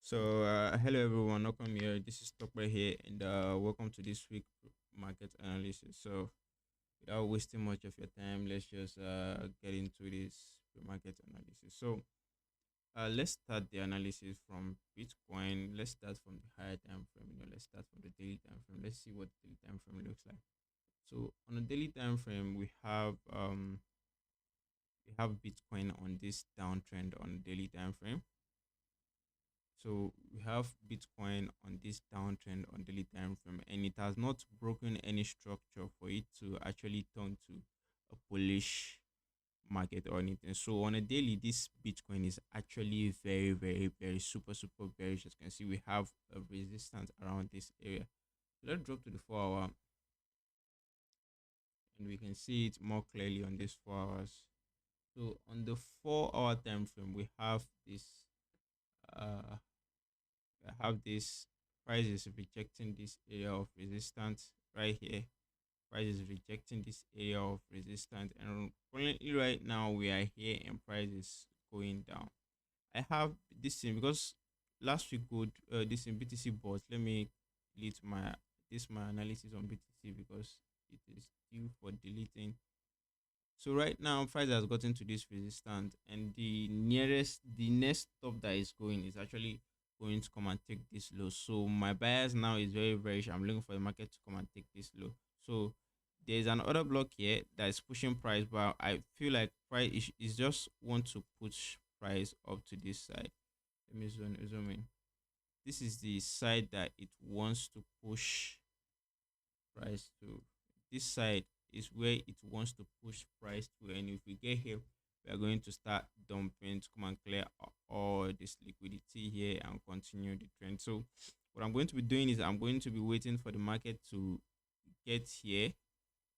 Hello everyone, welcome here. This is Tokwe here, and welcome to this week market analysis. So, without wasting much of your time, let's just get into this market analysis. Let's start the analysis from Bitcoin. Let's start from the higher time frame. Let's start from the daily time frame. Let's see what the daily time frame looks like. So, on the daily time frame, we have Bitcoin on this downtrend on the daily time frame. So we have Bitcoin on this downtrend on daily time frame, and it has not broken any structure for it to actually turn to a bullish market or anything. So on a daily, this Bitcoin is actually very, very, very super bearish. As you can see, we have a resistance around this area. So let's drop to the 4 hour, and we can see it more clearly on this 4 hours. So on the 4 hour time frame, we have this uh this price is rejecting this area of resistance right here. Price is rejecting this area of resistance, and currently right now we are here and price is going down. I have this thing because last week good this in BTC bought. Let me delete my analysis on BTC because it is due for deleting. So right now price has gotten to this resistance, and the next stop that is going is actually going to come and take this low. So my bias now is very very sure. I'm looking for the market to come and take this low. So there's an order block here that is pushing price, but I feel like price is just want to push price up to this side. Let me zoom in. This is the side that it wants to push price to. This side is where it wants to push price to, and if we get here, we are going to start dumping to come and clear all this liquidity here and continue the trend. So what I'm going to be doing is I'm going to be waiting for the market to get here.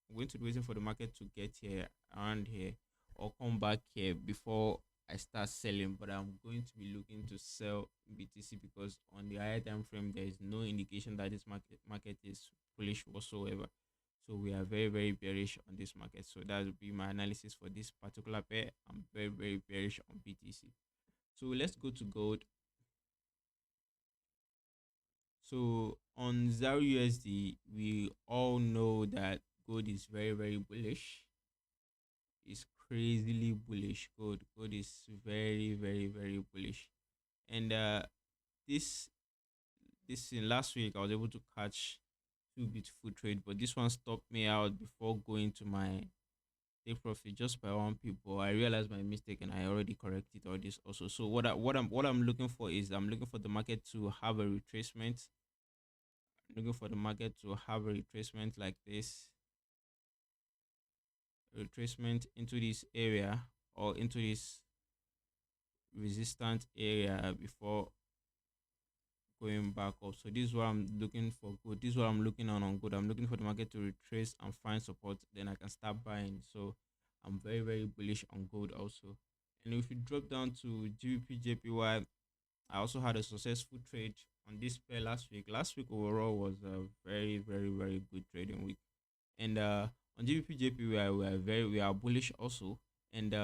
I'm going to be waiting for the market to get here, around here, or come back here before I start selling. But I'm going to be looking to sell BTC because on the higher time frame there is no indication that this market is bullish whatsoever. So we are very very bearish on this market. So that will be my analysis for this particular pair. I'm very very bearish on BTC. So let's go to gold. So on XAUUSD, we all know that gold is very very bullish. It's crazily bullish. Gold is very very very bullish. And this in last week I was able to catch two beautiful trade, but this one stopped me out before going to my take profit just by 1 pip. I realized my mistake and I already corrected all this also. So what I'm looking for is I'm looking for the market to have a retracement. I'm looking for the market to have a retracement like this, retracement into this area or into this resistant area before going back up. So this is what I'm looking for good. This is what I'm looking on good. I'm looking for the market to retrace and find support, then I can start buying. So I'm very very bullish on gold also. And if you drop down to GBPJPY, I also had a successful trade on this pair last week. Last week overall was a very very very good trading week. And on GBPJPY we are bullish also, and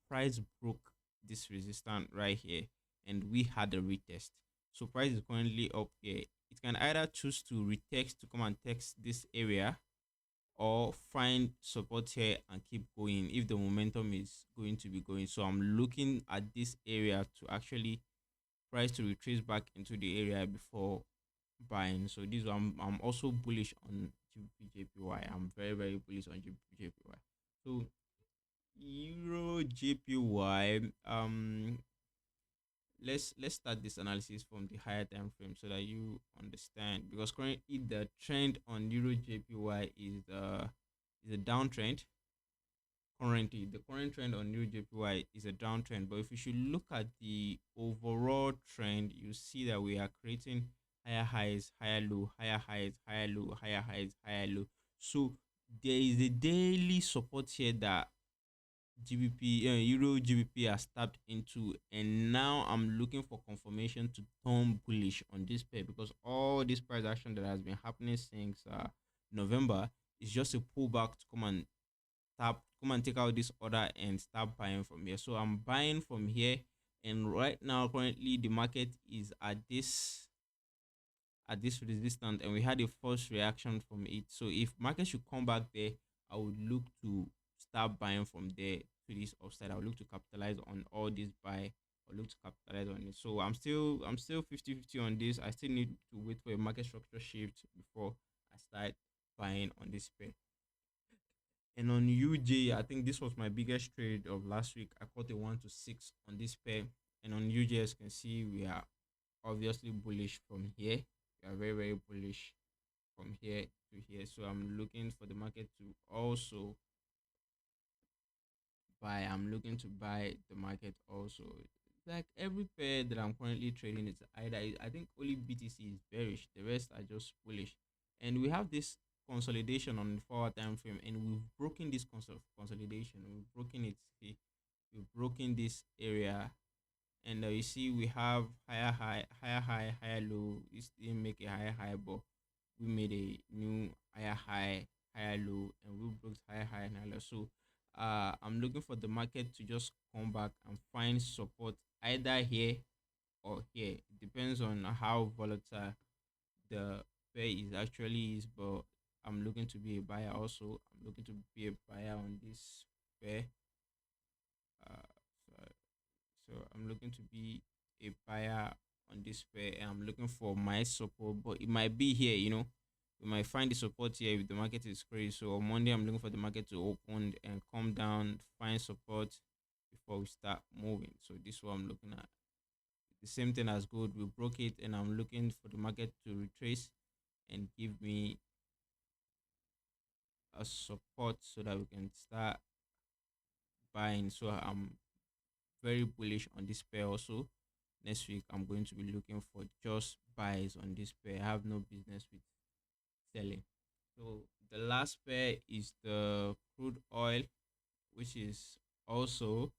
price broke this resistance right here, and we had a retest. So price is currently up here. It can either choose to retest to come and test this area, or find support here and keep going if the momentum is going to be going. So I'm looking at this area to actually price to retrace back into the area before buying. So this one I'm also bullish on GBPJPY. I'm very very bullish on GBPJPY. So Euro JPY, let's start this analysis from the higher time frame so that you understand, because currently the trend on Euro JPY is a downtrend. Currently the current trend on Euro JPY is a downtrend, but if you should look at the overall trend, you see that we are creating higher highs, higher low, higher highs, higher low, higher highs, higher low. So there is a daily support here that Euro GBP has tapped into, and now I'm looking for confirmation to turn bullish on this pair, because all this price action that has been happening since November is just a pullback to come and take out this order and start buying from here. So I'm buying from here, And right now, currently, the market is at this resistance, and we had a first reaction from it. So if market should come back there, I would look to start buying from there to this upside. I would look to capitalize on all this buy or look to capitalize on it. So I'm still 50-50 on this. I still need to wait for a market structure shift before I start buying on this pair. And on UJ, I think this was my biggest trade of last week. I caught a 1 to 6 on this pair. And on UJ, as you can see, we are obviously bullish from here. We are very, very bullish from here to here. So I'm looking for the market to also buy. I'm looking to buy the market also. Like every pair that I'm currently trading, it's either I think only BTC is bearish. The rest are just bullish. And we have this consolidation on the 4 hour time frame, and we've broken this consolidation. We've broken it. We've broken this area, and you see we have higher high, higher high, higher low. It didn't make a higher high, but we made a new higher high, higher low, and we broke higher high and higher low. So I'm looking for the market to just come back and find support either here or here. It depends on how volatile the pair is actually is, but I'm looking to be a buyer also. I'm looking to be a buyer on this pair. Uh, so, so I'm looking to be a buyer on this pair, and I'm looking for my support, but it might be here, We might find the support here if the market is crazy. So on Monday, I'm looking for the market to open and come down, find support before we start moving. So this is what I'm looking at. The same thing as gold. We broke it, and I'm looking for the market to retrace and give me a support so that we can start buying. So I'm very bullish on this pair also. Next week, I'm going to be looking for just buys on this pair. I have no business with selling. So the last pair is the crude oil, which is also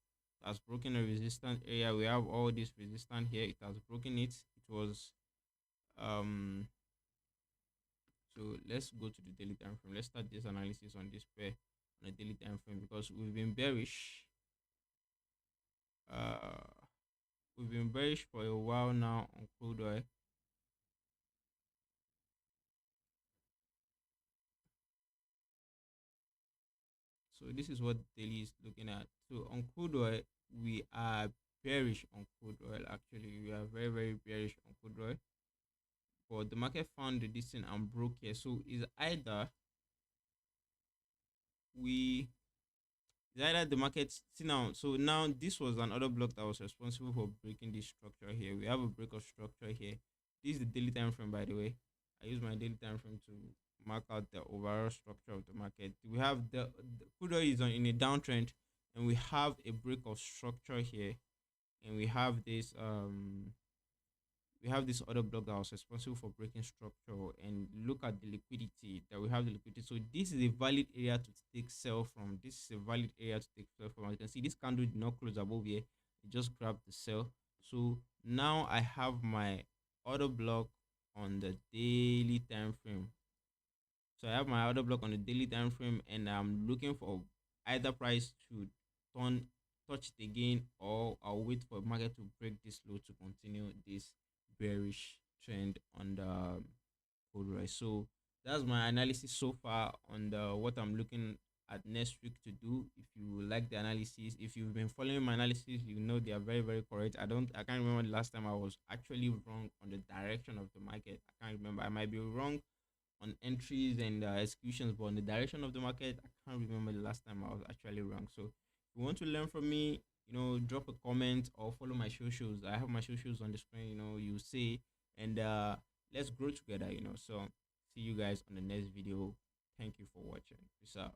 has broken a resistance area. We have all this resistance here. It has broken it. It was um so let's go to the daily time frame. Let's start this analysis on this pair on a daily time frame, because Uh we've been bearish for a while now on crude oil. So this is what daily is looking at. So on crude oil, we are bearish on crude oil. Actually, we are very, very bearish on crude oil. But the market found the distance and broke here. So we it's either the market see now. So now this was another block that was responsible for breaking this structure here. We have a break of structure here. This is the daily time frame, by the way. I use my daily time frame to mark out the overall structure of the market. We have the crude oil is in a downtrend, and we have a break of structure here, and we have this other block that was responsible for breaking structure. And look at the liquidity that we have. The liquidity, so this is a valid area to take sell from. This is a valid area to take sell from. You can see this candle did not close above here. It just grabbed the sell. So now I have my other block on the daily time frame. So I have my other block on the daily time frame, and I'm looking for either price to turn touch it again, or I'll wait for market to break this low to continue this bearish trend on the gold rise. So that's my analysis so far on the what I'm looking at next week to do. If you like the analysis, if you've been following my analysis, you know they are very, very correct. I can't remember the last time I was actually wrong on the direction of the market. I can't remember. I might be wrong on entries and executions, but on the direction of the market, I can't remember the last time I was actually wrong. So if you want to learn from me, drop a comment or follow my socials. I have my socials on the screen. You see, and let's grow together. So see you guys on the next video. Thank you for watching. Peace out.